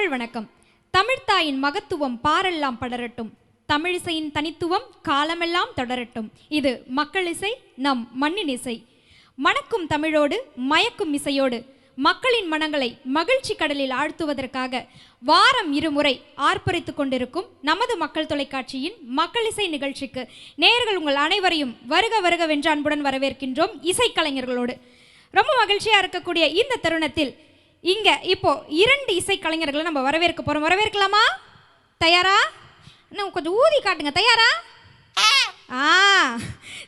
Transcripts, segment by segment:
தமிழ் வணக்கம். தமிழ்த்தாயின் மகத்துவம் பாரெல்லாம் படரட்டும். தமிழிசையின் தனித்துவம் காலமெல்லாம் தொடரட்டும். இது மக்கள் இசை, நம் மண்ணின் இசை. மணக்கும் தமிழோடு மயக்கும் இசையோடு மக்களின் மனங்களை மகிழ்ச்சி கடலில் ஆழ்த்துவதற்காக வாரம் இருமுறை ஆர்ப்பரித்துக் கொண்டிருக்கும் நமது மக்கள் தொலைக்காட்சியின் மக்கள் இசை நிகழ்ச்சிக்கு நேயர்கள் உங்கள் அனைவரையும் வருக வருக வென்ற அன்புடன் வரவேற்கின்றோம். இசைக்கலைஞர்களோடு ரொம்ப மகிழ்ச்சியாக இருக்கக்கூடிய இந்த தருணத்தில் இங்கே இப்போ 2 இசைக்கலைஞர்களை நம்ம வரவேற்க போகிறோம். வரவேற்கலாமா? தயாரா? இன்னும் கொஞ்சம் ஊதி காட்டுங்க. தயாரா?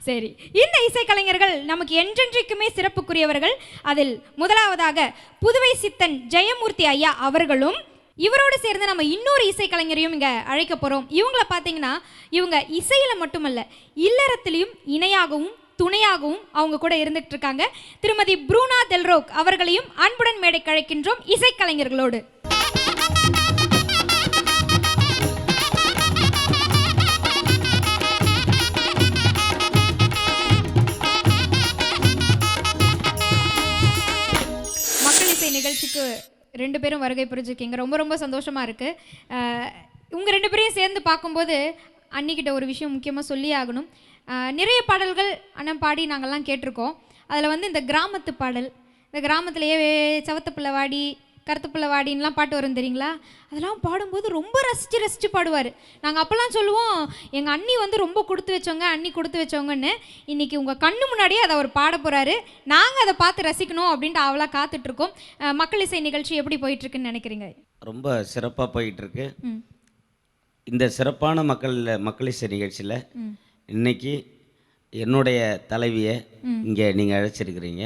சரி. இந்த இசைக்கலைஞர்கள் நமக்கு என்றென்றைக்குமே சிறப்புக்குரியவர்கள். அதில் முதலாவதாக புதுவை சித்தன் ஜெயமூர்த்தி ஐயா அவர்களும், இவரோடு சேர்ந்து நம்ம இன்னொரு இசைக்கலைஞரையும் இங்கே அழைக்க போகிறோம். இவங்கள பார்த்தீங்கன்னா இவங்க இசையில் மட்டுமல்ல, இல்லறத்திலையும் இணையாகவும் துணையாகவும் அவங்க கூட இருந்துட்டு இருக்காங்க. திருமதி ப்ரூனா டெல்ரோக் அவர்களையும் அன்புடன் மேடைக்கு அழைக்கின்றோம் இசைக்கலைஞர்களோடு. மக்கள் இசை நிகழ்ச்சிக்கு 2 பேரும் வருகை புரிஞ்சிருக்கீங்க. ரொம்ப ரொம்ப சந்தோஷமா இருக்கு. உங்க 2 பேரையும் சேர்ந்து பார்க்கும்போது அன்னிக்கிட்ட ஒரு விஷயம் முக்கியமாக சொல்லி ஆகணும். நிறைய பாடல்கள் அண்ணன் பாடி நாங்கள்லாம் கேட்டிருக்கோம். அதில் இந்த கிராமத்து பாடல், இந்த கிராமத்துலேயே சவத்தப்பிள்ளை வாடி கருத்துப்பிள்ளை வாடின்லாம் பாட்டு வரும் தெரியுங்களா? அதெல்லாம் பாடும்போது ரொம்ப ரசித்து பாடுவார். நாங்கள் அப்போல்லாம் சொல்லுவோம், எங்கள் அண்ணி ரொம்ப கொடுத்து வச்சவங்க, அண்ணி கொடுத்து வச்சவங்கன்னு. இன்றைக்கி உங்கள் கண்ணு முன்னாடியே அதை அவர் பாட போகிறாரு. நாங்கள் அதை பார்த்து ரசிக்கணும் அப்படின்ட்டு அவளாக காத்துட்ருக்கோம். மக்கள் இசை நிகழ்ச்சி எப்படி போயிட்டுருக்குன்னு நினைக்கிறீங்க? ரொம்ப சிறப்பாக போயிட்டுருக்கு. இந்த சிறப்பான மக்கள் இசை நிகழ்ச்சியில் இன்னைக்கு என்னுடைய தலைவியை இங்கே நீங்கள் அழைச்சிருக்கிறீங்க.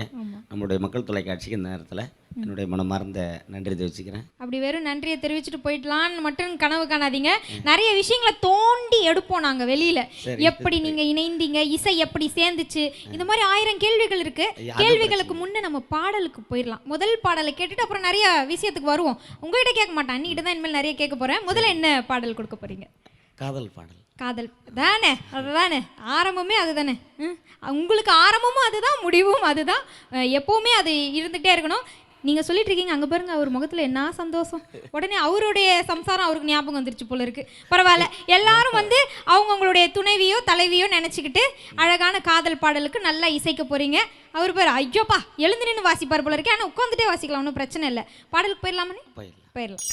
நம்மளுடைய மக்கள் தொலைக்காட்சிக்கு இந்த நேரத்தில் என்னுடைய மனமார்ந்த நன்றி தெரிவிச்சுக்கிறேன். அப்படி வெறும் நன்றியை தெரிவிச்சுட்டு போயிடலான்னு மட்டும் கனவு காணாதீங்க. நிறைய விஷயங்களை தோண்டி எடுப்போம் நாங்கள் வெளியில். எப்படி நீங்கள் இணைந்தீங்க, இசை எப்படி சேர்ந்துச்சு, இந்த மாதிரி 1000 கேள்விகள் இருக்குது. கேள்விகளுக்கு முன்னே நம்ம பாடலுக்கு போயிடலாம். முதல் பாடலை கேட்டுட்டு அப்புறம் நிறைய விஷயத்துக்கு வருவோம். உங்கள்கிட்ட கேட்க மாட்டேன், அன்னிக்கிட்ட தான் இனிமேல் நிறைய கேட்க போகிறேன். முதல்ல என்ன பாடல் கொடுக்க போகிறீங்க? காதல் பாடல். காதல் தானே, அதுதானே ஆரம்பமே அதுதானே. உங்களுக்கு ஆரம்பமும் அதுதான், முடிவும் அதுதான். எப்போவுமே அது இருந்துகிட்டே இருக்கணும். நீங்கள் சொல்லிட்டு இருக்கீங்க, அங்கே பாருங்க அவர் முகத்தில் என்ன சந்தோஷம். உடனே அவருடைய சம்சாரம் அவருக்கு ஞாபகம் வந்துருச்சு போல இருக்கு. பரவாயில்ல, எல்லாரும் அவங்கவுங்களுடைய துணைவியோ தலைவியோ நினச்சிக்கிட்டு அழகான காதல் பாடலுக்கு நல்லா இசைக்க போகிறீங்க. அவர் பேர் ஐயோப்பா எழுந்து நின்று வாசிப்பார் போல இருக்கு. ஆனால் உட்காந்துட்டே வாசிக்கலாம், ஒன்றும் பிரச்சனை இல்லை. பாடலுக்கு போயிடலாமே? போயிடலாம்.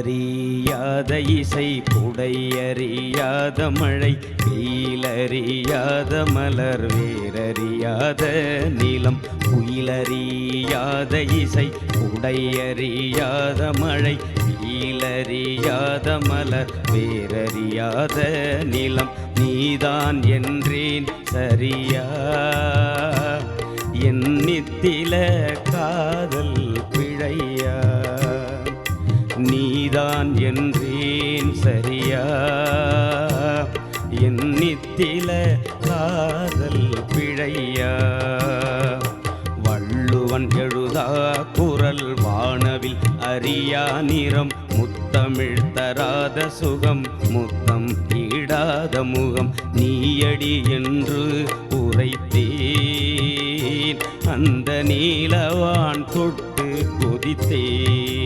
அறியாத இசை, புடையறியாத மழை, வெயிலறியாத மலர், வேரறியாத நீளம். புயலறியாத இசை, புடையறியாத மழை, வெயிலறியாத மலர், வேரறியாத நீளம். நீதான் என்றேன் சரியா, என் நித்தில காதல் பிழையா. நீதான் என்றேன் சரியா, என் நித்தில காதல் பிழையா. வள்ளுவன் எழுதா குரல் வானவில் அறியா நிறம், முத்தமிழ் தராத சுகம், முத்தம் ஈடாத முகம். நீயடி என்று உரைத்தேன், அந்த நீலவான் தொட்டு கொதித்தேன்.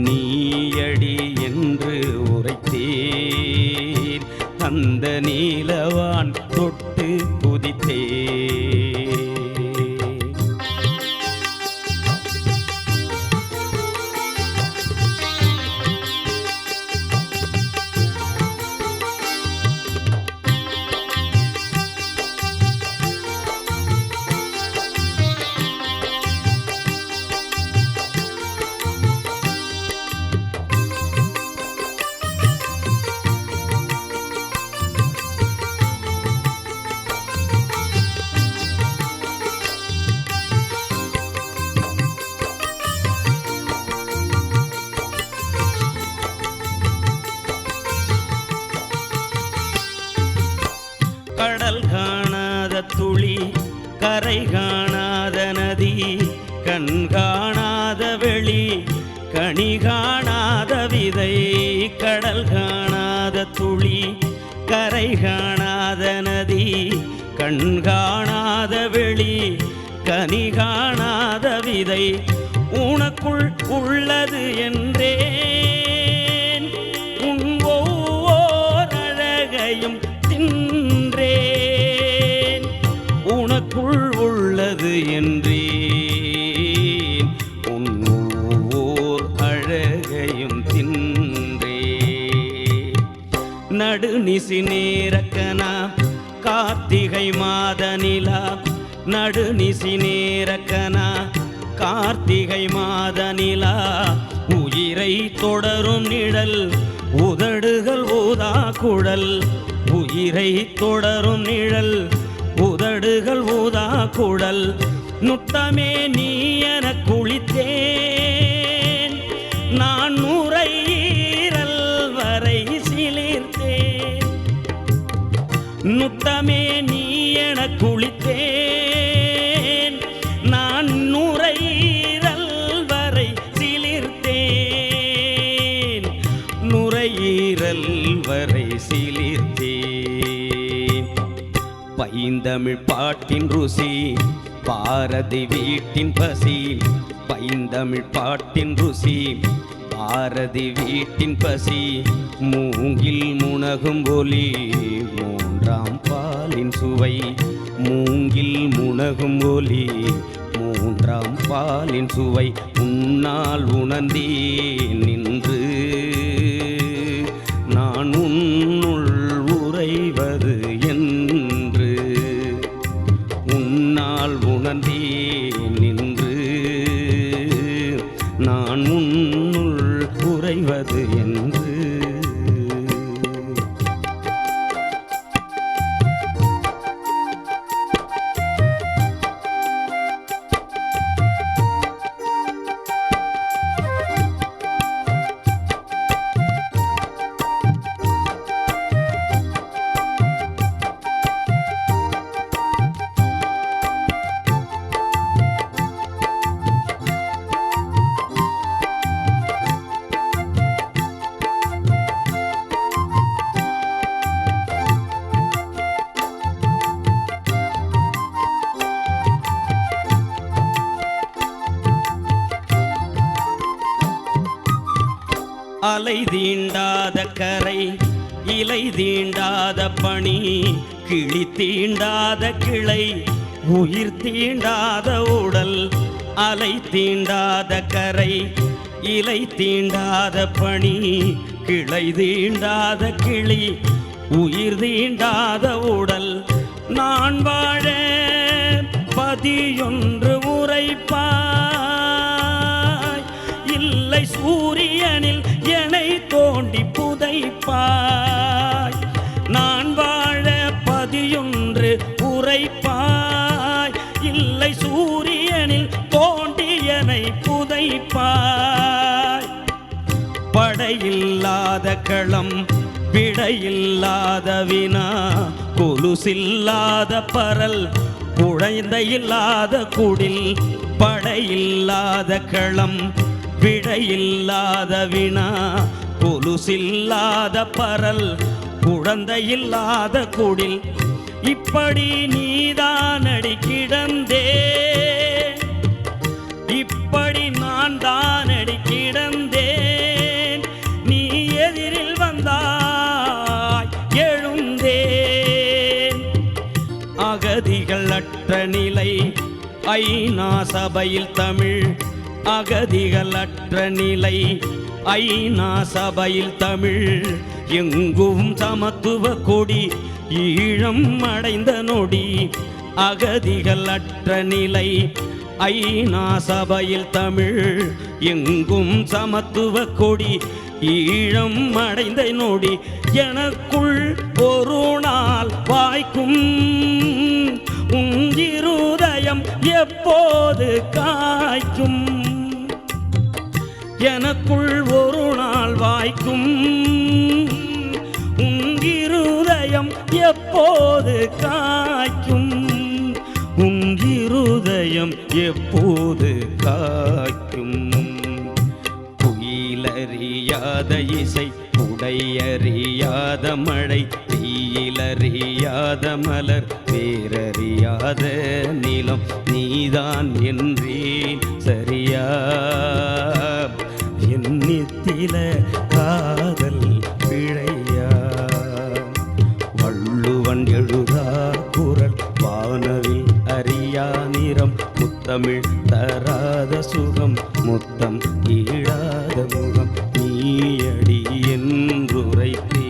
நீயடி என்று உரைத்தேன், அந்த நீலவான் தொட்டு குதித்தேன். கரை காணாத நதி கண் காணாத வெளி கனி காணாத விதை கடல் காணாத துளி கரை காணாத நதி கண் காணாத வெளி கனி காணாத விதை உனக்குள் உள்ளது என்றேன் உன் ஒவ்வொரு அழகையும் தின்றேன் உனக்குள் உள்ளது என்றேன் உன் ஒவ்வொரு அழகையும் தின்றேன் நடுநிசி நேரக்கனா கார்த்திகை மாத நிலா நடுநிசி நேரக்கனா கார்த்திகை மாத நிலா உயிரை தொடரும் நிழல் உதடுகள் ஊதா குழல் உயிரை தொடரும் நிழல் உதடுகள் ஊதா குழல் நுட்டமே நீ என குளித்தேன் நான் நுரையீரல் வரை சிலிர்த்தேன் நுட்டமே நீ என குளித்தேன் நான் நுரையீரல் வரை சிலிர்த்தேன் நுரையீரல் வரை சிலிர்த்தேன் பைந்தமிழ் பாட்டின் ருசி பாரதி வீட்டின் பசி பைந்தமிழ் பாட்டின் ருசி பாரதி வீட்டின் பசி மூங்கில் முனகும் ஒலி மூன்றாம் பாலின் சுவை மூங்கில் முனகும் ஒலி மூன்றாம் பாலின் சுவை உன்னால் உணர்ந்தே நின்று நான் உன்னுள் உறைவது என்று உன்னால் உணர்ந்தே நின்று நான் உன்னுள் உறைவது என்று அலை தீண்டாத கரை இலை தீண்டாத பனி கிளி தீண்டாத கிளை உயிர் தீண்டாத உடல் அலை தீண்டாத கரை இலை தீண்டாத பனி கிளை தீண்டாத கிளி உயிர் தீண்டாத உடல் நான் வாழ பதியொன்று உரைப்பாய் இல்லை சூரியனில் என்னை தோண்டி புதைப்பாய் நான் வாழ பதியொன்று உரைப்பாய் இல்லை சூரியனில் தோண்டி என்னை புதைப்பாய் படையில்லாத களம் விடையில்லாத வினா கொலுசில்லாத பரல் குழந்தையில்லாத குடில் படையில்லாத களம் விடையில்லாத வினா கொலுசில்லாத பரல் குழந்தையில்லாத குடில் இப்படி நீதானடி கிடந்தே இப்படி நான் தானடி கிடந்தேன் நீ எதிரில் வந்தாய் எழுந்தேன் அகதிகள் அற்ற நிலை ஐநா சபையில் தமிழ் அகதிகள் அற்ற நிலை ஐநா சபையில் தமிழ் எங்கும் சமத்துவ கொடி ஈழம் அடைந்த நொடி அகதிகள் அற்ற நிலை ஐநா சபையில் தமிழ் எங்கும் சமத்துவ கொடி ஈழம் அடைந்த நொடி எனக்குள் ஒரு நாள் வாய்க்கும் உங்கிருதயம் எப்போது காய்க்கும் எனக்குள் ஒரு நாள் வாய்க்கும் உங்கிருதயம் எப்போது காய்க்கும் உங்கி இருதயம் எப்போது காக்கும்? குயிலறியாத இசை, உடையறியாத மழை, வெயிலறியாத மலர், வேறறியாத நிலம், நீதான் என்றேன் சரியா? எண்ணித்தில காதல் பிழையா? வள்ளுவன் எழுதா குரல், வானவில் அறியா நிறம், முத்தமிழ் தராத சுகம், முத்தம் ஈழாத முகம், நீயடி என்றுரைத்தே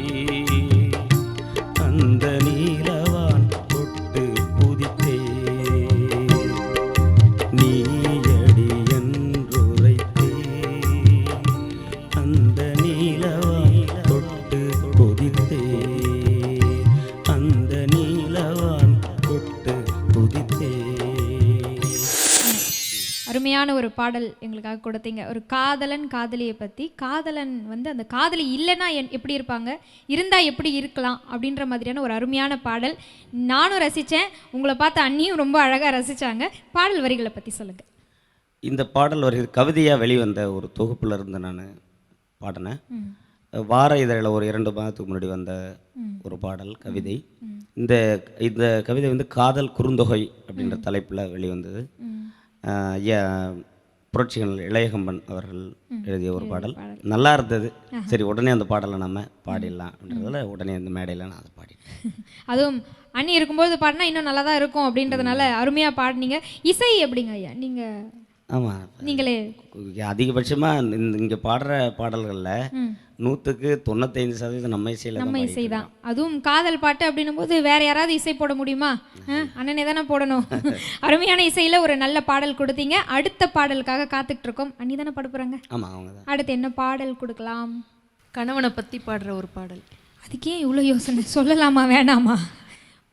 அந்த நீலவான் தொட்டு புதித்தே. நீயடி என்றுரைத்தே அந்த நீலவான் தொட்டு புதித்தே. அந்த நீலவான் தொட்டு புதித்தே. அருமையான ஒரு பாடல் எங்களுக்காக கொடுத்தீங்க. ஒரு காதலன் காதலியை பற்றி, காதலன் வந்து அந்த காதலி இல்லைன்னா எப்படி இருப்பாங்க, இருந்தால் எப்படி இருக்கலாம் அப்படின்ற மாதிரியான ஒரு அருமையான பாடல். நானும் ரசித்தேன், உங்களை பார்த்து அண்ணியும் ரொம்ப அழகாக ரசித்தாங்க. பாடல் வரிகளை பற்றி சொல்லுங்கள். இந்த பாடல் வரி கவிதையாக வெளிவந்த ஒரு தொகுப்பில் இருந்து நான் பாடினேன். வார இதழில் ஒரு 2 மாதத்துக்கு முன்னாடி வந்த ஒரு பாடல் கவிதை. இந்த இந்த கவிதை வந்து காதல் குறுந்தொகை அப்படின்ற தலைப்பில் வெளிவந்தது. ஐயா புரட்சிகள் இளையகம்பன் அவர்கள் எழுதிய ஒரு பாடல். நல்லா இருந்தது. சரி, உடனே அந்த பாடலை நம்ம பாடிடலாம் அப்படின்றதுல உடனே அந்த மேடையில் நான் அதை பாடிட்டேன். அதுவும் அண்ணி இருக்கும்போது பாடினா இன்னும் நல்லா தான் இருக்கும் அப்படின்றதுனால அருமையாக பாடினீங்க. இசை எப்படிங்க ஐயா நீங்கள்? ஆமாம், நீங்களே அதிகபட்சமாக இங்கே பாடுற பாடல்களில் 100க்கு 95% நம்ம இசையில் நம்ம இசை தான். அதுவும் காதல் பாட்டு அப்படின்னும் போது வேற யாராவது இசை போட முடியுமா? அண்ணனே தானே போடணும். அருமையான இசையில் ஒரு நல்ல பாடல் கொடுத்தீங்க. அடுத்த பாடலுக்காக காத்துட்டு இருக்கோம். அண்ணி தானே பாட போகிறாங்க? ஆமாம், அவங்க தான். அடுத்து என்ன பாடல் கொடுக்கலாம்? கணவனை பற்றி பாடுற ஒரு பாடல். அதுக்கே இவ்வளோ யோசனை, சொல்லலாமா வேணாமா,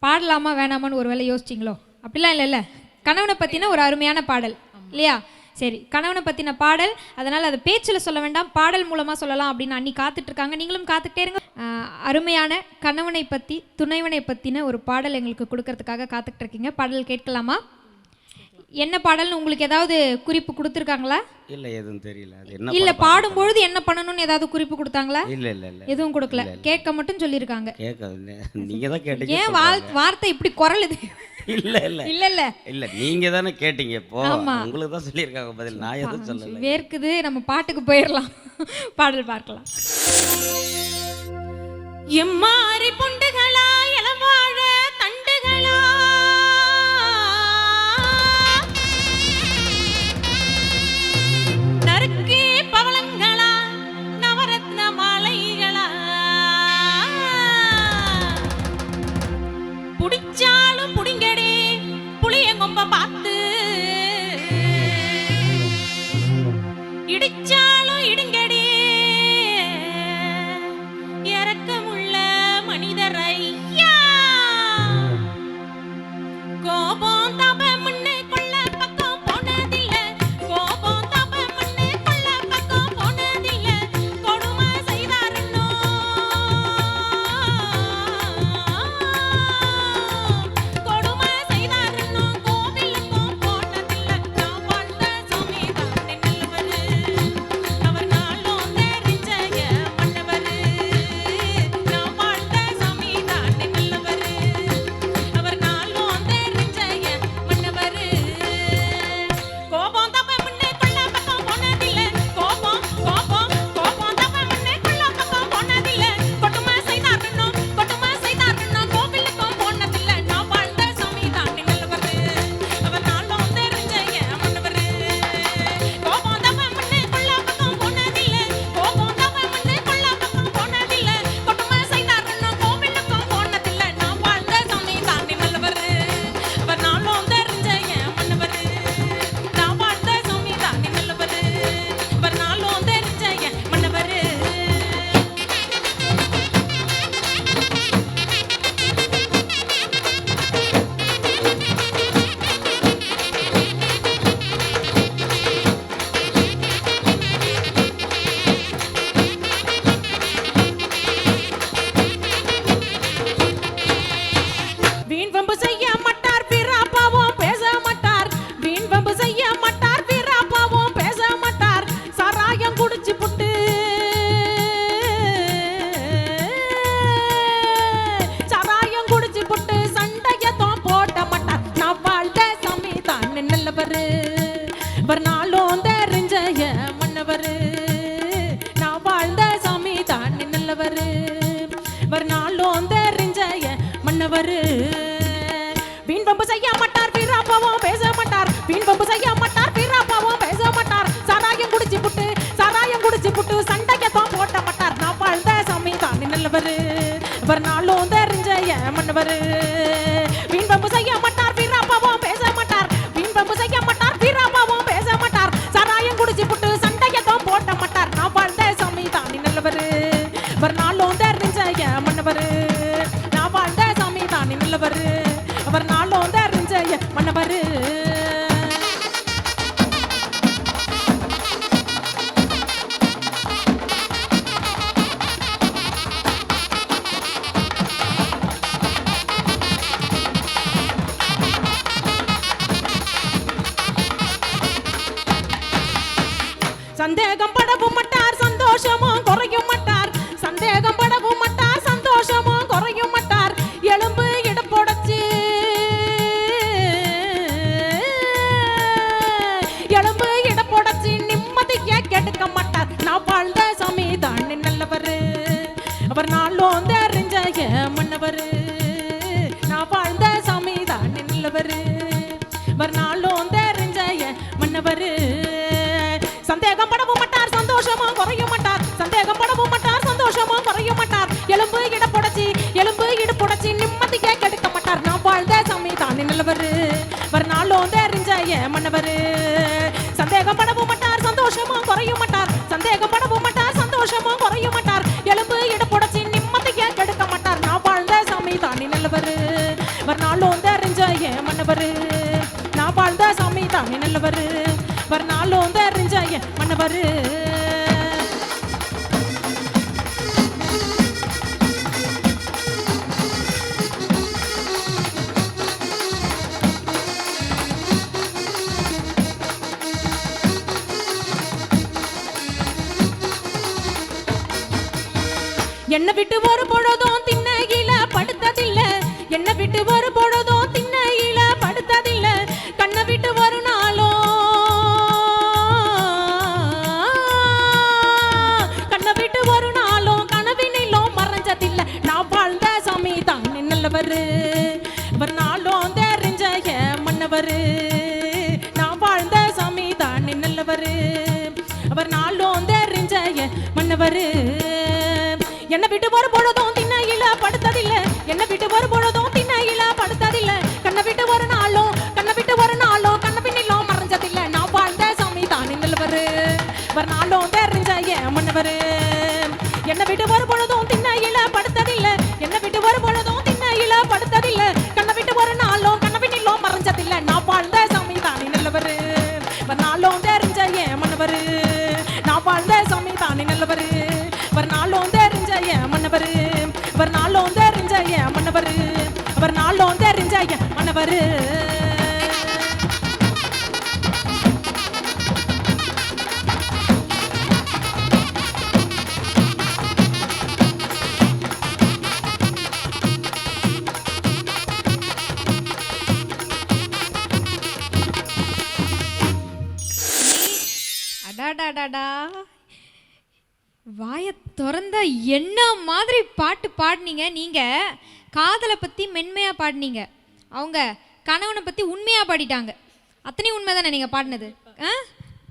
பாடலாமா வேணாமான்னு ஒரு வேளை யோசிச்சிங்களோ? அப்படிலாம் இல்லைல்ல, கணவனை பற்றின ஒரு அருமையான பாடல் இல்லையா? சரி, கணவனை பற்றின பாடல், அதனால் அதை பேச்சில் சொல்ல வேண்டாம், பாடல் மூலமாக சொல்லலாம் அப்படின்னு அண்ணி காத்துட்ருக்காங்க. நீங்களும் காத்துக்கிட்டே இருங்க. அருமையான கணவனை பற்றி, துணைவனை பற்றின ஒரு பாடல் எங்களுக்கு கொடுக்கறதுக்காக காத்துக்கிட்டு இருக்கீங்க. பாடல் கேட்கலாமா? என்ன பாடல்னு உங்களுக்கு ஏதாவது குறிப்பு கொடுத்துருக்காங்களா? இல்லை, எதுவும் தெரியல. அது என்ன இல்லை, பாடும்பொழுது என்ன பண்ணணும்னு ஏதாவது குறிப்பு கொடுத்தாங்களா? இல்லை இல்லை இல்லை, எதுவும் கொடுக்கல, கேட்க மட்டும் சொல்லியிருக்காங்க. கேட்க நீங்கள் தான் கேட்டீங்க. ஏன் வார்த்தை இப்படி குரலுது? இல்லை இல்லை இல்லை இல்லை இல்லை, நீங்கள் தானே கேட்டீங்க. இப்போ உங்களுக்கு தான் சொல்லியிருக்காங்க பதில், நான் எதுவும் சொல்லலை. வேர்க்குது, நம்ம பாட்டுக்கு போயிடலாம். பாடல் பார்க்கலாம். எம்மாரி புண்டுகளா இளவாழ தண்டுகளா, நறுக்கி பவளங்களா நவரத்ன மாலைகளா, புடிச்சாலும் புடிங்கடி புளியங்கொம்ப பார்த்து, இடிச்சாலும் இடுங்கடி இரக்கமுள்ள மனிதரை நல்லவரு அவர் நாளும் தெரிஞ்ச மன்னவரு வீண் பம்பு செய்ய மாட்டார் வீராப்பாவும் பேச மாட்டார் வீண் பம்பு செய்ய மாட்டார் வீராப்பாவும் பேச மாட்டார் சாராயம் குடிச்சு புட்டு சண்டையதும் போட்ட மாட்டார் நான் வாழ்ந்த சாமி தானி நல்லவரு அவர் நாளும் தெரிஞ்ச மன்னவரு நான் வாழ்ந்த சாமி தானி நல்லவரு அவர் நாளும் தெரிஞ்ச மன்னவரு சந்தேகம் படவும் மாட்டார் சந்தோஷமும் குறையும் மாட்டார் சந்தேகம் படவும் மாட்டார் சந்தோஷமும் குறையும் மாட்டார் எலும்பு இடப்பொடச்சு எலும்பு இடப்பொடச்சு நிம்மதியை கெடுக்க மாட்டார் நான் வாழ்ந்த சாமி தானே நல்லவரு அவர் நாளும் தெரிஞ்ச மன்னவரு நான் வாழ்ந்த சாமி தானே நல்லவரு அவர் நாளும் தெரிஞ்ச மன்னவரு சந்தேகம் படவும் மாட்டார் சந்தோஷமும் குறையும் மாட்டார் சந்தேகம் படவும் மாட்டார் சந்தோஷமும் குறையும் மாட்டார் எலும்பு இடப்பொடச்சி நிம்மதியை கெடுக்க மாட்டார் நான் வாழ்ந்த சாமி தானே நல்லவரு ஒரு நாளும் தெரிஞ்ச மன்னவரு சந்தேகம் படவும் மாட்டார் சந்தோஷமும் குறையும் மாட்டார் சந்தேகம் படவும் மாட்டார் சந்தோஷமும் குறையும் மாட்டார் எலும்பு இடப்பொடச்சி நிம்மதியை கெடுக்க மாட்டார் நான் வாழ்ந்த சாமி தானே நல்லவரு ஒரு நாளும் தெரிஞ்ச மன்னவரு நான் வாழ்ந்த சாமி தானே நல்லவரு ஒரு நாளும் தெரிஞ்ச மன்னவரு என்ன விட்டு ஒரு பொழுதும் திண்ணையில படுத்ததில்ல என்ன விட்டு ஒரு பொழுதும் திண்ணையில படுத்ததில்ல கண்ணை விட்டு ஒரு நாளும் கண்ணை விட்டு ஒரு நாளும் கனவினிலும் மறைஞ்சதில்ல நான் வாழ்ந்த சாமி தானே நல்லவரு ஒரு நாளும் தெரிஞ்ச மன்னவரு நான் வாழ்ந்த சாமி தானே நல்லவரு அவர் நாளும் தெரிஞ்ச மன்னவரு என்ன விட்டு ஒரு பொழுதும் திண்ணையில படுத்ததில்ல என்ன விட்டு ஒரு பொழுதும் திண்ணையில படுத்ததில்ல கண்ணை விட்டு ஒரு நாளும் கண்ணபின்னிலும் மறைஞ்சதில்ல நான் வாழ்ந்த சாமி தானே நல்லவரு ஒரு நாளும் தெரிஞ்ச மன்னவரு என்ன விட்டு ஒரு பொழுதும் திண்ணையில படுத்ததில்ல என்ன விட்டு ஒரு பொழுதும் திண்ணையில படுத்ததில்ல கண்ணை விட்டு ஒரு நாளும் கண்ணபின்னிலும் மறைஞ்சதில்ல நான் வாழ்ந்த சாமி தானே நல்லவரு ஒரு நாளும் தெரிஞ்ச மன்னவரு நான் வாழ்ந்த சாமி தானே நல்லவரு ஒரு நாளும் தெரிஞ்ச மன்னவரு ஒரு நாளும் தெரிஞ்ச மன்னவரு ஒரு நாளும் தெரிஞ்ச மன்னவரு அடாடாடாடா வாயை திறந்தா என்ன மாதிரி பாட்டு பாடினீங்க. நீங்கள் காதலை பற்றி மென்மையாக பாடினீங்க, அவங்க கணவனை பற்றி உண்மையாக பாடிட்டாங்க. அத்தனையும் உண்மை தானே நீங்கள் பாடினது?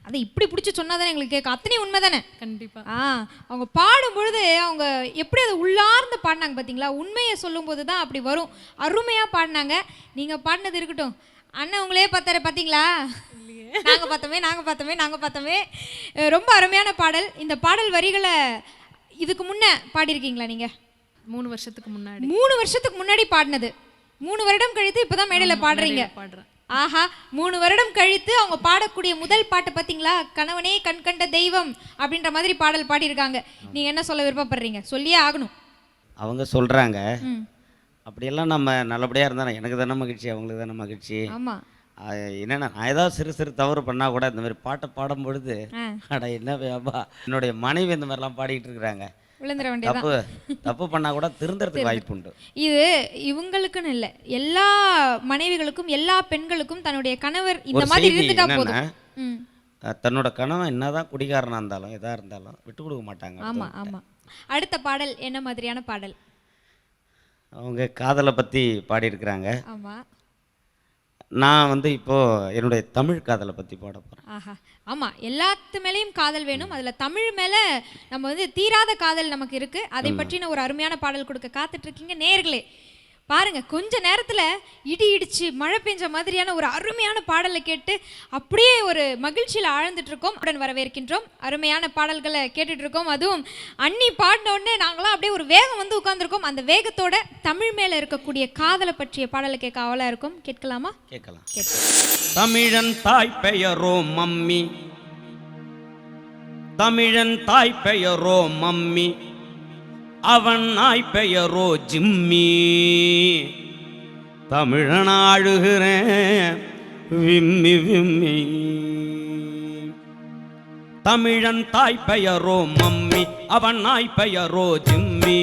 அதை இப்படி பிடிச்சி சொன்னால் தானே எங்களுக்கு கேட்கும். அத்தனையும் உண்மை தானே? கண்டிப்பாக. அவங்க பாடும்பொழுது அவங்க எப்படி அதை உள்ளார்ந்து பாடினாங்க பார்த்தீங்களா? உண்மையை சொல்லும்போது தான் அப்படி வரும். அருமையாக பாடினாங்க. நீங்கள் பாடினது இருக்கட்டும், அண்ணன் உங்களே பார்த்தாரு பார்த்தீங்களா? நாங்கள் பார்த்தோமே. ரொம்ப அருமையான பாடல். இந்த பாடல் வரிகளை இதுக்கு முன்னே பாடியிருக்கீங்களா நீங்கள்? 3 வருஷத்துக்கு முன்னாடி. 3 வருஷத்துக்கு முன்னாடி பாடினது. 3 வருடம் கழித்து இப்போ தான் மேடையில் பாடுறீங்க. ஆஹா, 3 வருடம் கழித்து அவங்க பாடக்கூடிய முதல் பாட்டு பார்த்தீங்களா? கணவனே கண் கண்ட தெய்வம் அப்படின்ற மாதிரி பாடல் பாடியிருக்காங்க. நீங்கள் என்ன சொல்ல விருப்பப்படுறீங்க? சொல்லியே ஆகணும். அவங்க சொல்கிறாங்க, அப்படியெல்லாம் நம்ம நல்லபடியாக இருந்தால் எனக்கு தானே மகிழ்ச்சி, அவங்களுக்கு தானே மகிழ்ச்சி. ஆமாம். என்னென்னா நான் ஏதாவது சிறு தவறு பண்ணால் கூட இந்த மாதிரி பாட்டை பாடும் பொழுது அட என்ன வேபா, என்னுடைய மனைவி இந்த மாதிரிலாம் பாடிக்கிட்டு இருக்கிறாங்க, தப்பு பண்ணால் கூட திருந்துறதுக்கு வாய்ப்பு உண்டு. இது இவங்களுக்குன்னு இல்லை, எல்லா மனைவிகளுக்கும் எல்லா பெண்களுக்கும் தன்னுடைய கணவர் இந்த மாதிரி இருந்துட்டா போதும். தன்னோட கணவன் என்னதான் குடிகாரனா இருந்தாலும் எதா இருந்தாலும் விட்டு கொடுக்க மாட்டாங்க. ஆமாம் ஆமாம். அடுத்த பாடல் என்ன மாதிரியான பாடல்? அவங்க காதலை பற்றி பாடியிருக்கிறாங்க. ஆமாம். நான் வந்து இப்போது என்னுடைய தமிழ் காதலை பற்றி பாட போகிறேன். ஆஹா, ஆமாம், எல்லாத்து மேலேயும் காதல் வேணும். அதில் தமிழ் மேலே நம்ம வந்து தீராத காதல் நமக்கு இருக்குது. அதை பற்றின ஒரு அருமையான பாடல் கொடுக்க காத்துட்ருக்கீங்க நேர்களே. பாருங்க, கொஞ்ச நேரத்தில் இடி இடிச்சு மழை பெஞ்ச மாதிரியான ஒரு அருமையான பாடலை கேட்டு அப்படியே ஒரு மகிழ்ச்சியில் ஆழ்ந்துட்டு இருக்கோம். உடன் வரவேற்கின்றோம். அருமையான பாடல்களை கேட்டுட்டு இருக்கோம். அதுவும் அண்ணி பாடின உடனே நாங்களாம் அப்படியே ஒரு வேகம் வந்து உட்கார்ந்துருக்கோம். அந்த வேகத்தோட தமிழ் மேலே இருக்கக்கூடிய காதலை பற்றிய பாடலை கேட்க அவளா இருக்கும். கேட்கலாமா? கேட்கலாம். தமிழன் தாய் பெயரோ மம்மி, தமிழன் தாய் பெயரோ மம்மி, அவன் நாய் பெயரோ ஜிம்மி. தமிழன் அழுகிறேன் விம்மி விம்மி. தமிழன் தாய் பெயரோ மம்மி, அவன் நாய் பெயரோ ஜிம்மி.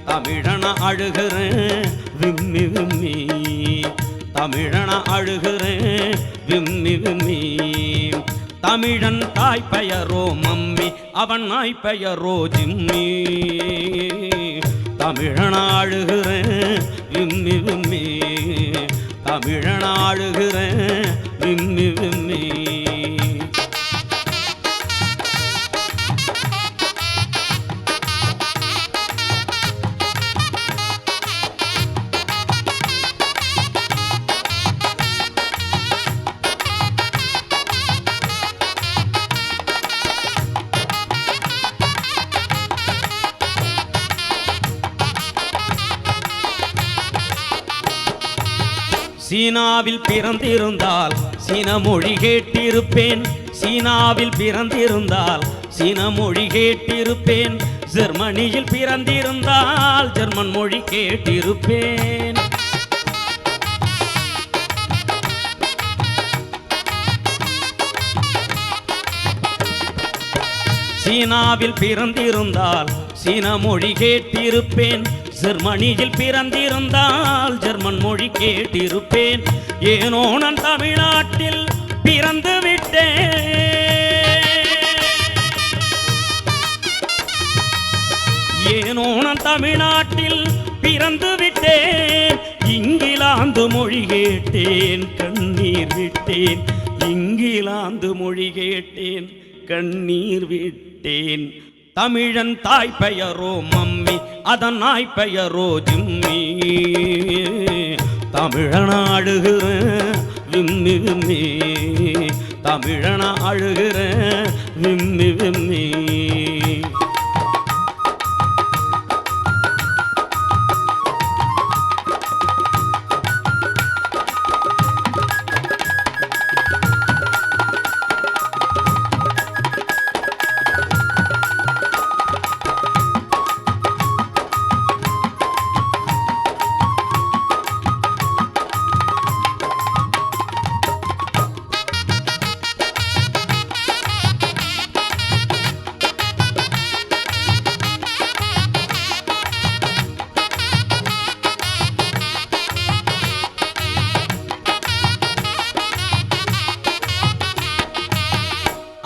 தமிழன் அழுகிறேன் விம்மி விம்மி. தமிழன் அழுகிறேன் விம்மி விம்மி. தமிழன் தாய் பெயரோ மம்மி, அவன் நாய் பெயரோ ஜிம்மி. தமிழன் அழுகிறேன் விம்மி விம்மி. தமிழன் அழுகிறேன் விம்மி விம்மி. சீனாவில் பிறந்திருந்தால் சீன மொழி கேட்டிருப்பேன். சீனாவில் பிறந்திருந்தால் சீன மொழி கேட்டிருப்பேன். ஜெர்மனியில் பிறந்திருந்தால் ஜெர்மன் மொழி கேட்டிருப்பேன். சீனாவில் பிறந்திருந்தால் சீன மொழி கேட்டிருப்பேன். ஜெர்மனியில் பிறந்திருந்தால் ஜெர்மன் மொழி கேட்டிருப்பேன். ஏனோ நான் தமிழ்நாட்டில் பிறந்து விட்டேன். ஏனோ நான் தமிழ்நாட்டில் பிறந்து விட்டேன். இங்கிலாந்து மொழி கேட்டேன் கண்ணீர் விட்டேன். இங்கிலாந்து மொழி கேட்டேன் கண்ணீர் விட்டேன். தமிழன் தாய் பெயரோ மம்மி, அதன் நாய் பெயரோ ஜிம்மி. தமிழன அழுகிறேன் விம்மி விம்மி. தமிழன அழுகிறேன் விம்மி விம்மி.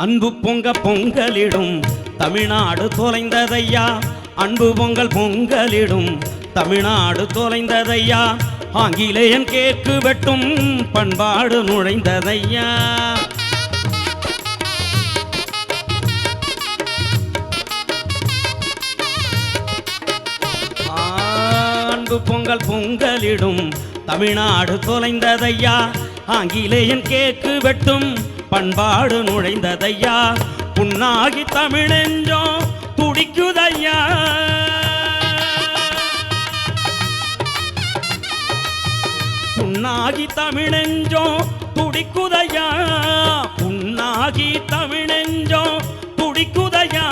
அன்பு பொங்க பொங்கலிடும் தமிழ்நாடு தொலைந்ததையா. அன்பு பொங்கல் பொங்கலிடும் தமிழ்நாடு தொலைந்ததையா. ஆங்கிலேயன் கேக்கு வெட்டும் பண்பாடு நுழைந்ததையா. அன்பு பொங்கல் பொங்கலிடும் தமிழ்நாடு தொலைந்ததையா. ஆங்கிலேயன் கேக்கு வெட்டும் பண்பாடு நுழைந்ததையா. புண்ணாகி தமிழெஞ்சோ துடிக்குதையா. புண்ணாகி தமிழெஞ்சோ துடிக்குதையா. புண்ணாகி தமிழெஞ்சோ துடிக்குதையா.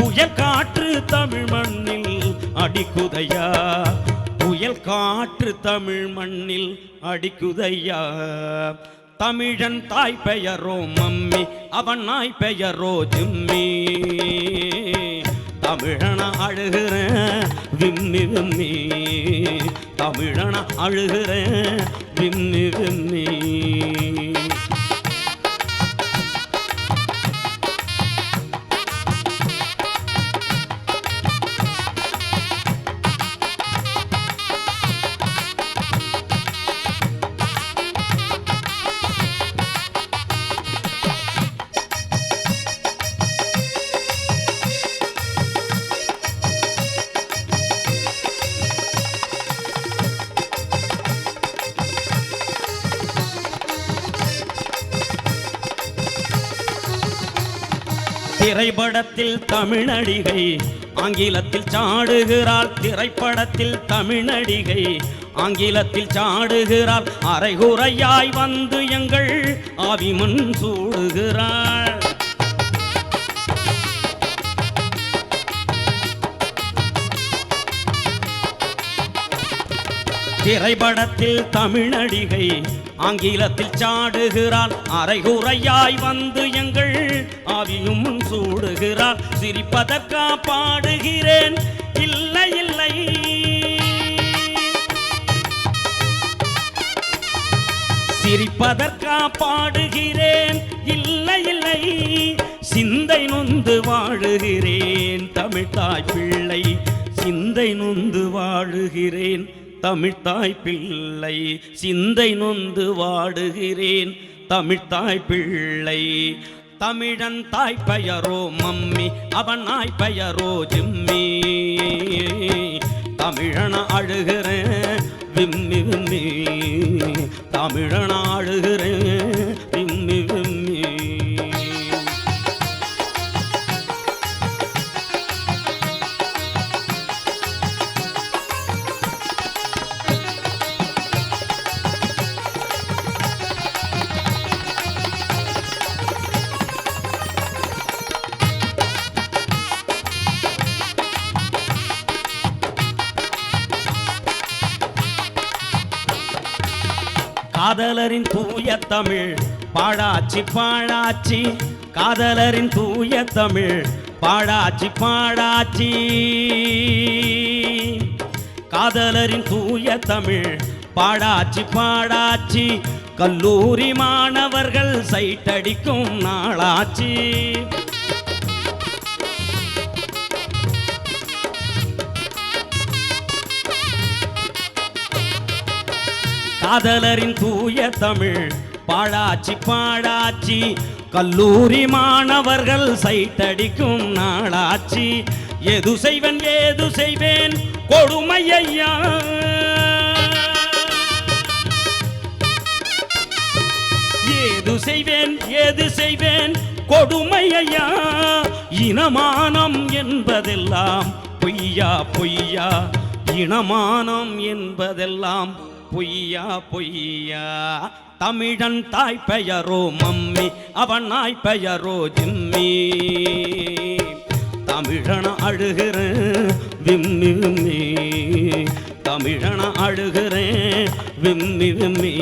புயல் காற்று தமிழ் மண்ணில் அடிக்குதையா. புயல் காற்று தமிழ் மண்ணில் அடிக்குதையா. தமிழன் தாய் பெயரோ மம்மி, அவன் நாய் பெயரோ ஜிம்மி. தமிழன அழுகிறேன் விம்மி விம்மி. தமிழன அழுகிறேன் விம்மி விம்மி. திரைப்படத்தில் தமிழ் நடிகை ஆங்கிலத்தில் சாடுகிறாள். திரைப்படத்தில் தமிழ் நடிகை ஆங்கிலத்தில் சாடுகிறாள். அரைகுறையாய் வந்து எங்கள் ஆவிமண் சூடுகிறாள். திரைப்படத்தில் தமிழ் நடிகை ஆங்கிலத்தில் சாடுகிறாள். அரைகுறையாய் வந்து எங்கள் ஆவியும் சூடுகிறாள். சிரிப்பதற்கா பாடுகிறேன், இல்லை இல்லை. சிரிப்பதற்கா பாடுகிறேன், இல்லை இல்லை. சிந்தை நொந்து வாழுகிறேன் தமிழ்த்தாய் பிள்ளை. சிந்தை நொந்து வாழுகிறேன் தமிழ்த்தாய் பிள்ளை. சிந்தை நொந்து வாடுகிறேன் தமிழ்த்தாய் பிள்ளை. தமிழன் தாய் பெயரோ மம்மி, அவன் நாய் பெயரோ ஜிம்மி. தமிழன அழுகிறேன் விம்மி விம்மி. தமிழன அழுகிறேன் விம்மி விம்மி. காதலரின் தூய தமிழ் பாடாச்சி பாடாச்சி. காதலரின் தூய தமிழ் பாடாச்சி பாடாச்சி. காதலரின் தூய தமிழ் பாடாச்சி பாடாச்சி. கல்லூரி மாணவர்கள் சைட்டடிக்கும் நாளாச்சி. காதலரின் தூய தமிழ் பாடாச்சி பாடாச்சி. கல்லூரி மாணவர்கள் சைட்டடிக்கும் நாளாச்சி. எது செய்வேன் ஏது செய்வேன் கொடுமையா. ஏது செய்வேன் ஏது செய்வேன் கொடுமையா. இனமானம் என்பதெல்லாம் பொய்யா பொய்யா. இனமானம் என்பதெல்லாம் பொய்யா பொய்யா. தமிழன் தாய் பெயரோ மம்மி, அவன் நாய் பெயரோ ஜிம்மி. தமிழன அழுகிறேன் விம்மி விம்மி. தமிழன அழுகிறேன் விம்மி விம்மி.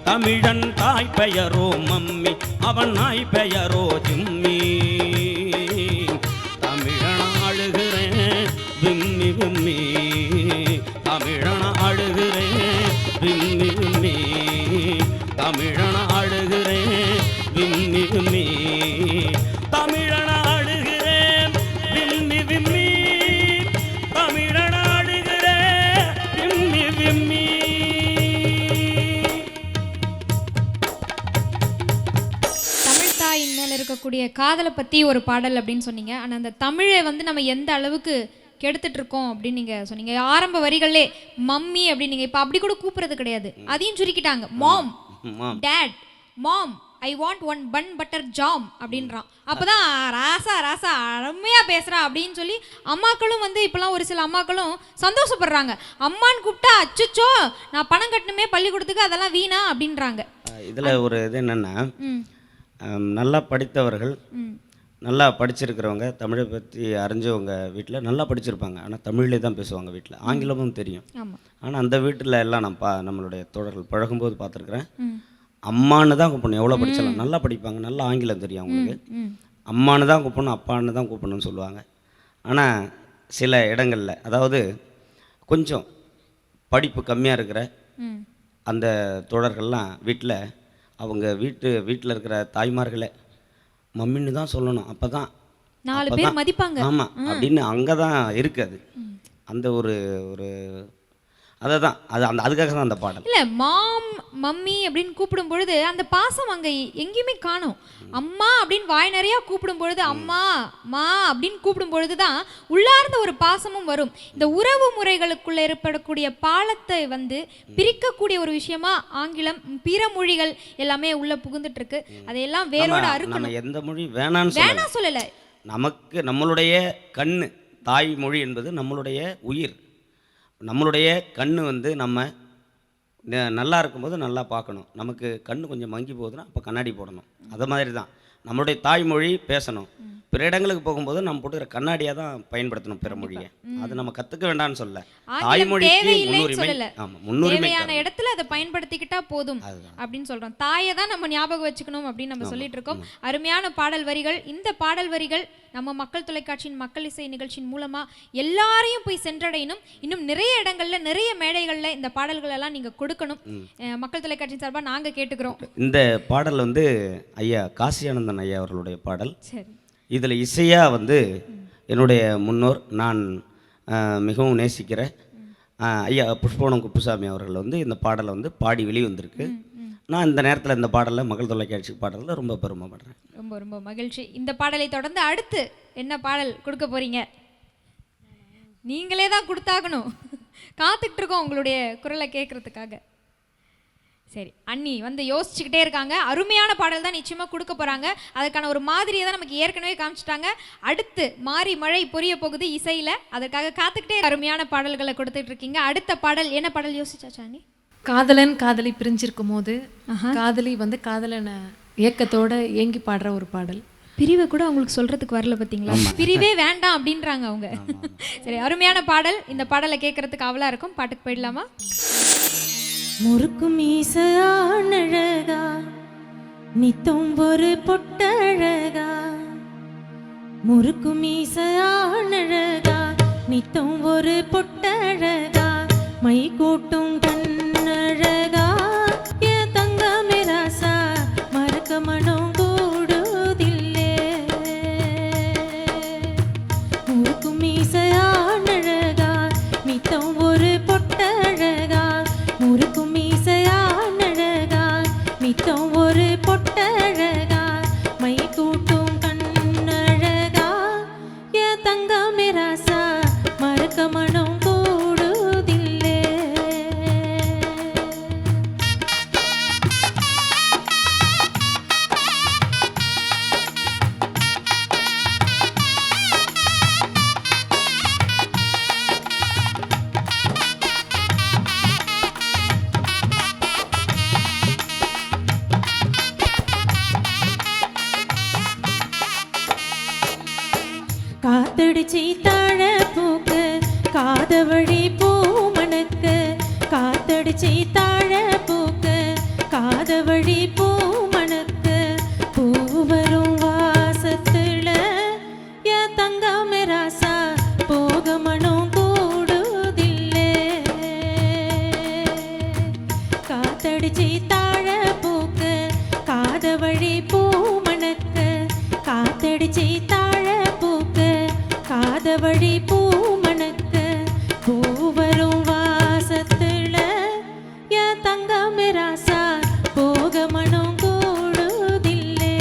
தமிழன் தாய் பெயரோ மம்மி, அவன் நாய் பெயரோ ஜிம்மி. தமிழன அழுகிறேன் விம்மி விம்மி. தமிழன அழுகிறேன் விம்மி விம்மி. தமிழன அழுகிறேன் விம்மி விம்மி. தமிழன அழுகிறேன் விம்மி விம்மி. தமிழன அழுகிறேன் விம்மி விம்மி. தமிழ்த்தாயின் மேல இருக்கக்கூடிய காதலை பத்தி ஒரு பாடல் அப்படின்னு சொன்னீங்க. ஆனா அந்த தமிழை வந்து நம்ம எந்த அளவுக்கு கெடுத்துட்டு இருக்கோம் அப்படின்னு நீங்க சொன்னீங்க. ஆரம்ப வரிகளே மம்மி அப்படின்னு நீங்க இப்ப அப்படி கூட கூப்பிடுறது கிடையாது, அதையும் சுருக்கிட்டாங்க. Mom, dad, mom, I want one bun butter jam அப்படின்றான். அப்பதான் ராசா ராசா அருமையா பேசுறா அப்படின்னு சொல்லி அம்மாக்களும் வந்து இப்பெல்லாம் ஒரு சில அம்மாக்களும் சந்தோஷப்படுறாங்க. அம்மான்னு கூப்பிட்டா அச்சுச்சோ நான் பணம் கட்டணுமே பள்ளிக்கூடத்துக்கு, அதெல்லாம் வீணா அப்படின்றாங்க. இதுல ஒரு இது என்னன்னா, நல்லா படித்தவர்கள், நல்லா படிச்சிருக்கிறவங்க, தமிழை பற்றி அறிஞ்சவங்க வீட்டில் நல்லா படிச்சிருப்பாங்க. ஆனால் தமிழ்லே தான் பேசுவாங்க வீட்டில். ஆங்கிலமும் தெரியும். ஆனால் அந்த வீட்டில் எல்லாம் நான் நம்மளுடைய தோழர்கள் பழகும்போது பார்த்துருக்குறேன். அம்மானு தான் கூப்பிடணும். எவ்வளோ படித்தாலும் நல்லா படிப்பாங்க, நல்லா ஆங்கிலம் தெரியும் அவங்களுக்கு. அம்மானு தான் கூப்பிடணும், அப்பான்னு தான் கூப்பிடணும்னு சொல்லுவாங்க. ஆனால் சில இடங்களில், அதாவது கொஞ்சம் படிப்பு கம்மியாக இருக்கிற அந்த தோழர்கள்லாம் வீட்டில் அவங்க வீட்டில் இருக்கிற தாய்மார்களே மம்மின்னு தான் சொல்லணும், அப்போ தான் 4 பேர் மதிப்பாங்க. ஆமாம் அப்படின்னு அங்கே தான் இருக்குது. அந்த ஒரு அதுக்காக தான் அந்த பாடல். இல்ல மாம் மம்மி அப்படின்னு கூப்பிடும் பொழுது அந்த பாசம் அங்க எங்கேயுமே காணும். அம்மா அப்படின்னு வாய் நிறைய கூப்பிடும் பொழுது அம்மா மா அப்படின்னு கூப்பிடும் பொழுதுதான் உள்ளார்ந்த ஒரு பாசமும் வரும். இந்த உறவு முறைகளுக்குள்ள ஏற்படக்கூடிய பாலத்தை பிரிக்கக்கூடிய ஒரு விஷயமா ஆங்கிலம் பிற மொழிகள் எல்லாமே உள்ள புகுந்துட்டு இருக்கு. அதையெல்லாம் வேரோட அறுக்கணும். எந்த மொழி வேணான்னு சொல்லல. நமக்கு நம்மளுடைய கண்ணு தாய் மொழி என்பது நம்மளுடைய உயிர். நம்மளுடைய கண்ணு நம்ம நல்லா இருக்கும்போது நல்லா பார்க்கணும். நமக்கு கண்ணு கொஞ்சம் மங்கி போகுதுன்னா அப்போ கண்ணாடி போடணும். அது மாதிரி தான் நம்மளுடைய தாய்மொழி பேசணும். பிற இடங்களுக்கு போகும்போது நம்ம போட்டுக்கிற கண்ணாடியாக தான் பயன்படுத்தணும் பிற மொழியை. அது நம்ம கற்றுக்க வேண்டாம்னு சொல்ல, தாய்மொழிக்கு முன்னுரிமையான இடத்துல அதை பயன்படுத்திக்கிட்டா போதும் அப்படின்னு சொல்றோம். தாயை தான் நம்ம ஞாபகம் வச்சுக்கணும் அப்படின்னு நம்ம சொல்லிட்டு இருக்கோம். அருமையான பாடல் வரிகள். இந்த பாடல் வரிகள் நம்ம மக்கள் தொலைக்காட்சியின் மக்கள் இசை நிகழ்ச்சியின் மூலமா எல்லாரையும் போய் சென்றடையணும். இன்னும் நிறைய இடங்கள்ல நிறைய மேடைகள்ல இந்த பாடல்கள் எல்லாம் நீங்க கொடுக்கணும். மக்கள் தொலைக்காட்சியின் சார்பா நாங்க கேட்டுக்கிறோம். இந்த பாடல் ஐயா காசியானந்தன் ஐயா அவர்களுடைய பாடல். சரி. இதில் இசையாக என்னுடைய முன்னோர் நான் மிகவும் நேசிக்கிற ஐயா புஷ்பவனம் குப்புசாமி அவர்கள் இந்த பாடலை பாடி வெளிவந்திருக்கு. நான் இந்த நேரத்தில் இந்த பாடலில் மக்கள் தொலைக்காட்சி பாடலில் ரொம்ப பெருமைப்படுறேன். ரொம்ப ரொம்ப மகிழ்ச்சி. இந்த பாடலை தொடர்ந்து அடுத்து என்ன பாடல் கொடுக்க போறீங்க? நீங்களே தான் கொடுத்தாகணும். காத்துக்கிட்டு இருக்கோம் உங்களுடைய குரலை கேட்கறதுக்காக. சரி, அண்ணி யோசிச்சுக்கிட்டே இருக்காங்க. அருமையான பாடல் தான் நிச்சயமா கொடுக்க போறாங்க. அதுக்கான ஒரு மாதிரியை தான் நமக்கு ஏற்கனவே காமிச்சிட்டாங்க. அடுத்து மாறி மழை பொரிய போகுது இசையில. அதற்காக காத்துக்கிட்டே அருமையான பாடல்களை கொடுத்துட்டு இருக்கீங்க. அடுத்த பாடல் என்ன பாடல் யோசிச்சாச்சா அண்ணி? காதலன் காதலி பிரிஞ்சிருக்கும் போது காதலி காதலனை ஏக்கத்தோட ஏங்கி பாடுற ஒரு பாடல். பிரிவை கூட அவங்களுக்கு சொல்றதுக்கு வரல பார்த்தீங்களா? பிரிவே வேண்டாம் அப்படின்றாங்க அவங்க. சரி, அருமையான பாடல். இந்த பாடலை கேட்கறதுக்கு அவலா இருக்கும். பாட்டுக்கு போயிடலாமா? முறுக்கு மீசழகா நித்தம் ஒரு பொட்டழகா, முறுக்கு மீசழகா நித்தம் ஒரு பொட்டழகா, மை கூட்டும் கண்ணழகா, என் தங்கமே ராசா மறக்க மனம் கூடுதில்லே. முறுக்கு மீசழகா நித்தம் ஒரு பொட்டழகா, முறுக்கு மீசழகா நித்தம் ஒரு பொட்டழகா, மை கூட்டும் கண்ணழகா, என் தங்கமே ராசா மறக்க மனம் கூடுதில்லே. காத்தடிச்சி தாழ பூக்கு காதவழி பூமணக்கு, காத்தடிச்சி தாழ பூக்கு காதவழி பூமணக்கு, பூ வரும் வாசத்துல என் தங்கமே ராசா போக மனம் கூடுதில்லே. காத்தடிச்சி தாழ பூக்கு காதவழி பூமணக்கு, காத்தடிச்சி தாழ பூக்கு காதவழி பூமணக்கு, பூ வரும் வாசத்துல என் தங்கமே ராசா போக மனம் கூடுதில்லே.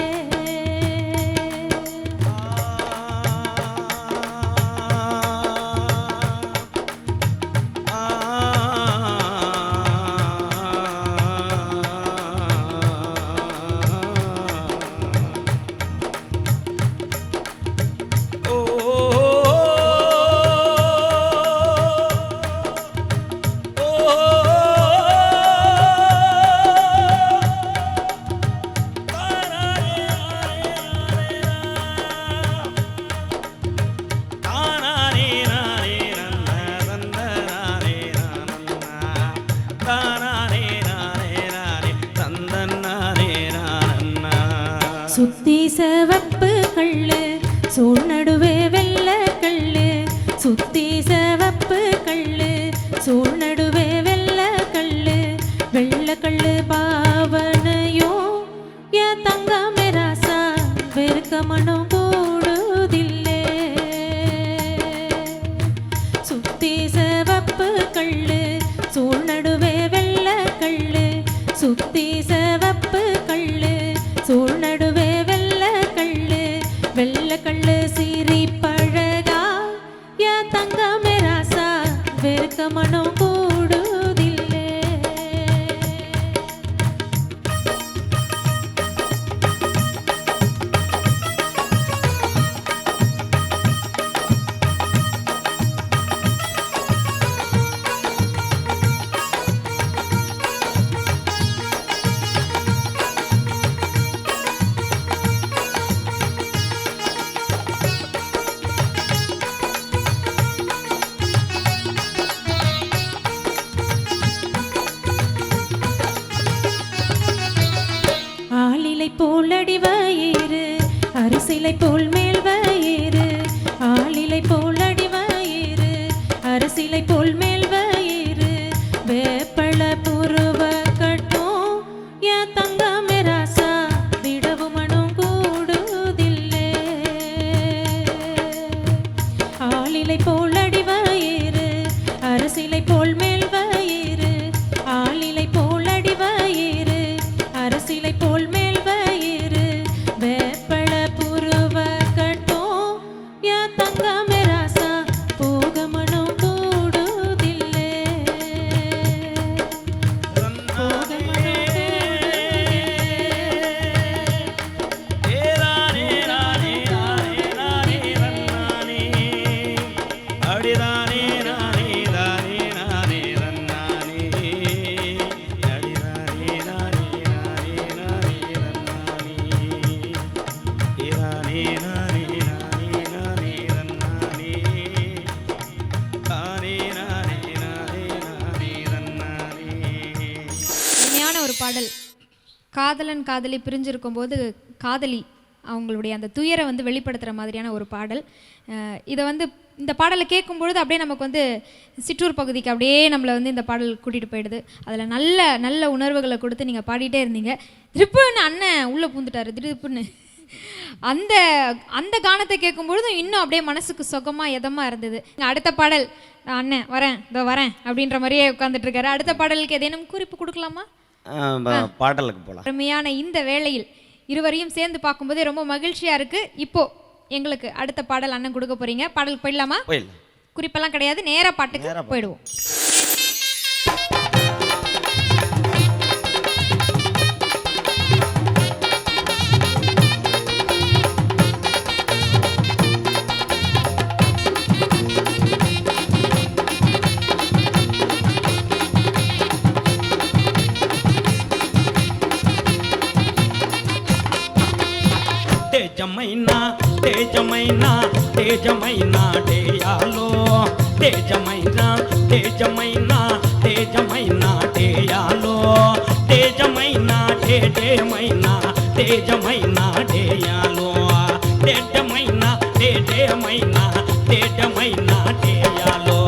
சுத்தி செவப்பு கள்ளு சூழ் நடுவே வெள்ள கள்ளு, சுத்தி செவப்பு கள்ளு சூழ் நடுவே வெள்ள கள்ளு, வெள்ள கள்ளு பாவனையோ என் தங்கமே ராசா வெறுக்க மனம் கூடுதில்லே. சுத்தி செவப்பு கள்ளு போகமனம் கூடுதில்லே. ஆளிலை போலடி வயிறு அரசிலை போல் மேல் வயிறு, ஆளிலை போலடி வயிறு அரசிலை போல் மேல் வயிறு, வேப்பள புருவ கட்டும் என் தங்கமே ராசா விடவு மனம் கூடுதில்லே. ஆளிலை போலடி வயிறு அரசிலை போல் மேல் வயிறு, ஆளிலை போலடி வயிறு அரசிலை போல் மேல் வயிறு, வேப்பள புருவ கட்டும் என் தங்கமே ராசா போகமனம் கூடுதில்லே. அருமையான ஒரு பாடல். காதலன் காதலி பிரிஞ்சிருக்கும் போது காதலி அவங்களுடைய அந்த துயரை வந்து வெளிப்படுத்துகிற மாதிரியான ஒரு பாடல். இதை வந்து இந்த பாடலை கேட்கும் பொழுது அப்படியே நமக்கு வந்து சிற்றூர் பகுதிக்கு அப்படியே நம்மளை வந்து இந்த பாடல் கூட்டிகிட்டு போயிடுது. அதில் நல்ல நல்ல உணர்வுகளை கொடுத்து நீங்கள் பாடிட்டே இருந்தீங்க. திருப்புன்னு அண்ணன் உள்ளே பூந்துட்டார் திருப்புன்னு. அந்த அந்த கானத்தை கேட்கும் பொழுதும் இன்னும் அப்படியே மனசுக்கு சுகமாக எதமாக இருந்தது. அடுத்த பாடல் அண்ணன் வரேன் இதோ வரேன் அப்படின்ற மாதிரியே உட்காந்துட்டு இருக்காரு. அடுத்த பாடலுக்கு ஏதேனும் குறிப்பு கொடுக்கலாமா? பாடலுக்கு போகலாம். அருமையான இந்த வேளையில் இருவரையும் சேர்ந்து பார்க்கும்போதே ரொம்ப மகிழ்ச்சியா இருக்கு. இப்போ எங்களுக்கு அடுத்த பாடல் அண்ணன் கொடுக்க போறீங்க. பாடலுக்கு போயிடலாமா? போயிடலாம். குறிப்பெல்லாம் கிடையாது, நேரா பாட்டுக்கு போயிடுவோம். తేజమైనా తేజమైనా తేజమైనా డేయాలో తేజమైనా తేజమైనా తేజమైనా డేయాలో తేజమైనా తేజమైనా తేజమైనా డేయాలో తేజమైనా తేజమైనా తేజమైనా డేయాలో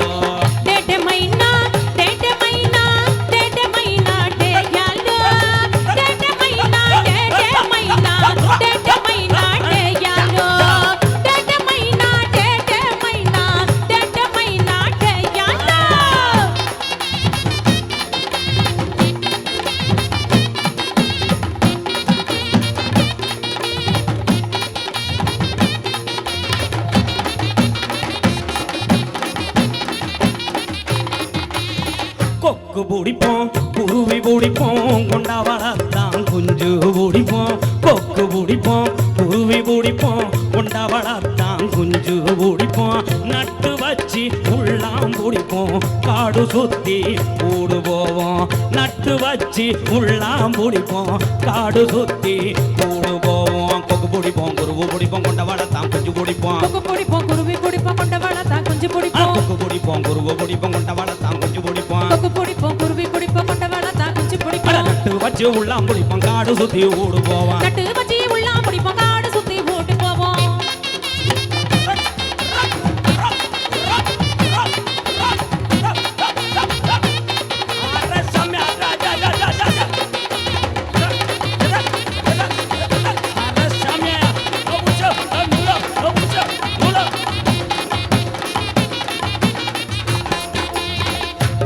கொக்கு பிடிப்போம் குருவி பிடிப்போம் கொண்டா வளர்த்தான் குஞ்சு பிடிப்போம். கொக்கு பிடிப்போம் குருவி பிடிப்போம் கொண்டா வளர்த்தான் குஞ்சு பிடிப்போம். நட்டு வச்சு உள்ளாம் பிடிப்போம் காடு சுத்தி கூடு போவோம். நட்டு வச்சு உள்ளாம் பிடிப்போம் காடு சுத்தி கூடு போவோம். கொக்கு பிடிப்போம் குருவி பிடிப்போம் கொண்ட வளர்த்தான் குஞ்சு பிடிப்போம். கொக்கு பிடிப்போம் குருவி பிடிப்போம் கொண்ட வளர்த்தான் குஞ்சு பிடிப்போம். கொக்கு பிடிப்போம் குருவி பிடிப்போம் கொண்ட வளர்த்தான் குஞ்சு பிடிப்போம். கொக்கு பிடிப்போம் குருவி பிடிப்போம் கொண்ட வளர்த்தான் குஞ்சு பிடிப்போம். நட்டு வச்சு உள்ளாம் பிடிப்போம் காடு சுத்தி ஊடு போவோம். நட்டு வச்சு உள்ளாம் பிடிப்போம் காடு சுத்தி ஓட்டு போவோம்.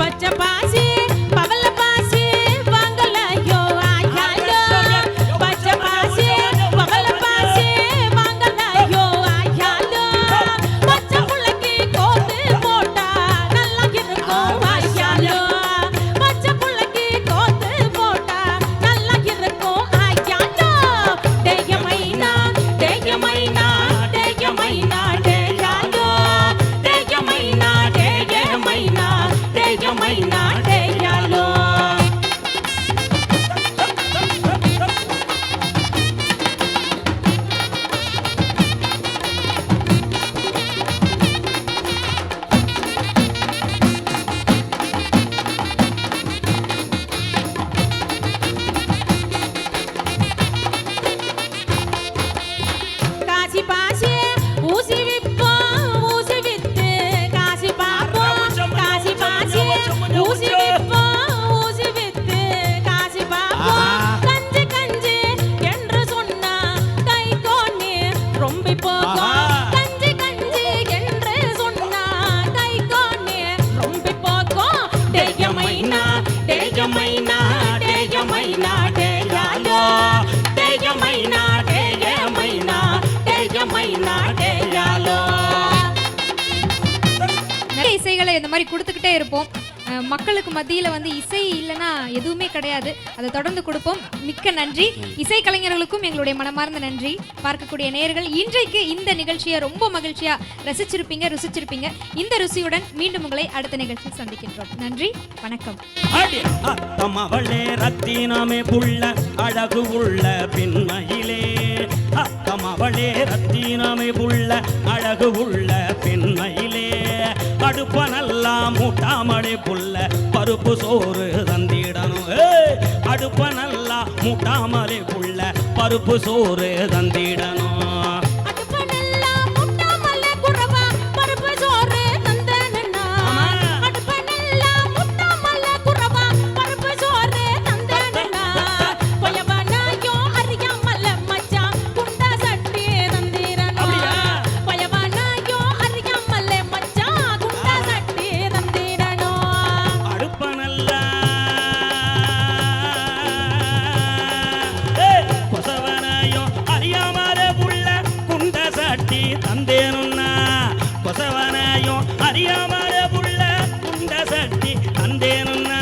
பச்சை பாசி பவள பாசி வாங்கலையோ ஆயாயோ. பச்சை பாசி இந்த மாதிரி கொடுத்துக்கிட்டே இருப்போம். மக்களுக்கு மத்தியில் வந்து இசை இல்லைன்னா எதுவுமே கிடையாது. அதை தொடர்ந்து கொடுப்போம். மிக்க நன்றி. இசை கலைஞர்களுக்கும் எங்களுடைய மனமார்ந்த நன்றி. பார்க்கக்கூடிய நேயர்கள் இன்றைக்கு இந்த நிகழ்ச்சியை ரொம்ப மகிழ்ச்சியா ரசிச்சிருப்பீங்க, ருசிச்சிருப்பீங்க. இந்த ருசியுடன் மீண்டும் உங்களை அடுத்த நிகழ்ச்சியில் சந்திக்கின்றோம். நன்றி, வணக்கம். அத்தமவளே ரத்தினமே புள்ள அழகு உள்ள பெண்மையிலே, அத்தமவளே ரத்தினமே புள்ள அழகு உள்ள பெண்மையிலே, அடுப்ப நல்லா மூட்டாமலே புள்ள பருப்பு சோறு தந்திடணும். அடுப்ப நல்லா மூட்டாமலே புள்ள பருப்பு சோறு தந்திடணும். தந்தேனுன்னா கொசவனையும் அறியாமலே புள்ள குண்ட சட்டி தந்தேனுன்னா,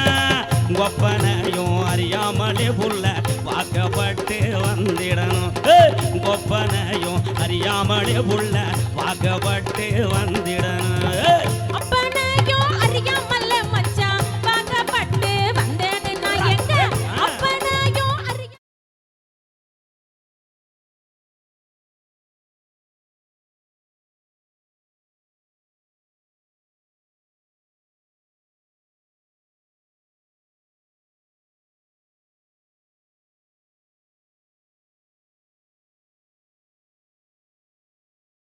கொப்பனையும் அறியாமலே புள்ள வாக்கப்பட்டு வந்திடணும். கொப்பனையும் அறியாமலே புள்ள வாக்கப்பட்டு வந்திடணும்.